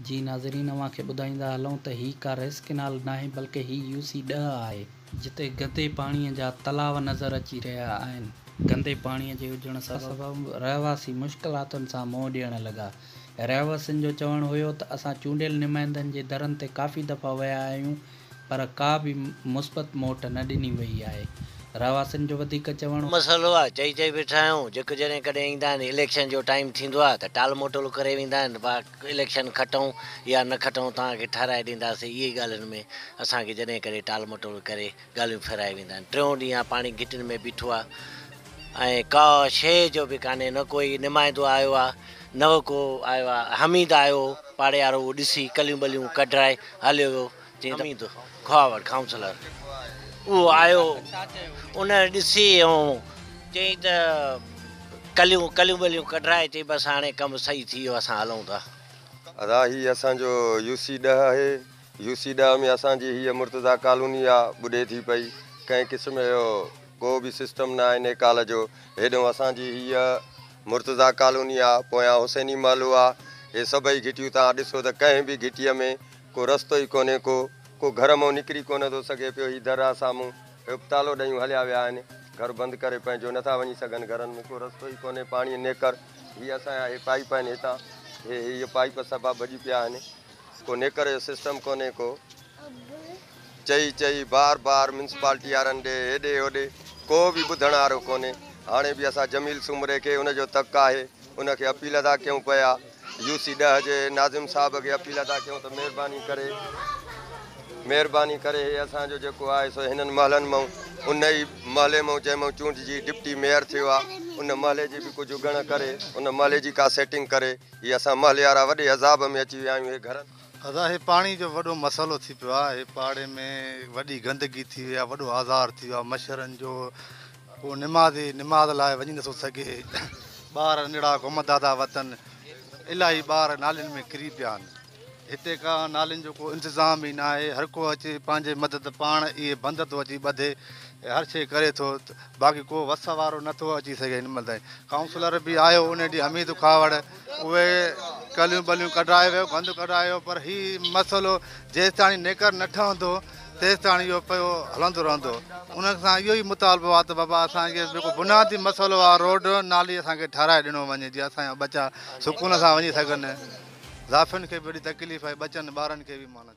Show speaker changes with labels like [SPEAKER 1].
[SPEAKER 1] जी नाज़रीन, अव्हांखे ॿुधाईंदा हलूं त ही का रेस कैनाल नाहे बल्कि ही UC10 आहे, जिते गंदे पाणीअ जा तलाव नज़र अची रहिया आहिनि। गंदे पाणीअ जे हुजण सबबु रहवासी मुश्किलातुनि सां मुंहुं ॾियण लॻा। रहवासियुनि जो चवणु हुयो त असां चूंडियल नुमाइंदनि जे दरनि ते काफ़ी दफ़ा विया आहियूं, पर का बि मुस्बत मोट न ॾिनी वई आहे। रहवासियुनि जो वधीक चवणु
[SPEAKER 2] मसइलो आहे, चई वेठा आहियूं, जेको जॾहिं कॾहिं ईंदा आहिनि इलेक्शन जो टाइम थींदो आहे त टाल मोटल करे वेंदा आहिनि, इलेक्शन खटूं या न खटूं तव्हांखे ठाराए ॾींदासीं। इहे ॻाल्हियुनि में असांखे जॾहिं कॾहिं टाल मोटल करे ॻाल्हियूं फेराए वेंदा आहिनि। टियों ॾींहं आहे पाणी घिटियुनि में बीठो आहे ऐं का शइ जो बि कान्हे, न कोई नुमाइंदो आयो आहे, न को आयो आहे। हमीद आयो पाड़े वारो, उहो ॾिसी कलियूं ॿलियूं कढाए हलियो वियो। चई हमीद खुआवट काउंसलर उहो आयो, उन ॾिसी ऐं चई त कलियूं ॿलियूं कढाए, चई बसि हाणे कमु सही थी वियो, असां हलूं था।
[SPEAKER 3] अदा ही असांजो UC10 आहे। UC10 में असांजी हीअ मुर्तज़ा कॉलोनी आहे, ॿुॾे थी पई। कंहिं क़िस्म जो को बि सिस्टम न आहे नेकाल जो। हेॾो असांजी हीअ मुर्तज़ा कॉलोनी आहे, पोयां हुसैनी महलो आहे। हे सभई घिटियूं तव्हां ॾिसो त कंहिं बि घिटीअ में को रस्तो ई कोन्हे, को घर मां निकिरी कोन थो सघे पियो। हीअ दर आहे साम्हूं, तालो ॾेयूं हलिया विया आहिनि, घर बंदि करे पंहिंजो नथा वञी सघनि घरनि में, को रस्तो ई कोन्हे। पाणी नेकर हीअ असांजा हे पाइप आहिनि हितां, हीअ पाइप सभा भॼी पिया आहिनि, को नेकर जो सिस्टम कोन्हे। को चई बार म्यूनसिपालिटी वारनि ॾे हेॾे होॾे, को बि ॿुधण वारो कोन्हे। हाणे बि असां जमील सुमरे खे, उनजो तक आहे, उनखे अपील था कयूं पिया, UC10 जे नाज़िम साहब खे अपील था कयूं त महिरबानी करे हे असांजो जेको आहे सो हिननि महलनि मां, उन ई महले मां जंहिंमां चूंडजी डिप्टी मेयर थियो आहे, उन महले जी बि कुझु उगण करे, उन महले जी का सेटिंग करे। हीअ असां महले वारा वॾे अज़ाब में अची विया आहियूं। हे घर
[SPEAKER 4] अदा हे पाणी जो वॾो मसइलो थी पियो आहे। हे पाड़े में वॾी गंदगी थी वई आहे, वॾो आज़ार थी वियो आहे मच्छरनि जो। को निमाज़ लाइ वञी नथो सघे, ॿार नंढड़ा घुमंदा था वतन, इलाही ॿार नालियुनि में किरी पिया आहिनि। हिते का नालियुनि जो को इंतिज़ाम ई न आहे। हर को अचे पंहिंजे मदद पाण इहे बंदि थो अची ॿधे, हर शइ करे थो, बाक़ी को वस वारो नथो अची सघे हिन महिल ताईं। काउंसलर बि आयो उन ॾींहुं हमीद खुआवड़, उहे कलियूं ॿलियूं कढाए वियो, गंद कढाए वियो, पर हीउ मसइलो जेसि ताईं नेकर न ठहंदो तेसि ताईं इहो पियो हलंदो रहंदो। उन सां इहो ई मुतालबो आहे त बाबा असांखे जेको बुनियादी मसइलो आहे, रोड नाली असांखे ठाराए ॾिनो वञे, जीअं असांजा बच्चा सुकून सां वञी सघनि। ज़ाइफ़ुनि खे बि वॾी तकलीफ़ आहे, बचनि ॿारनि खे बि माना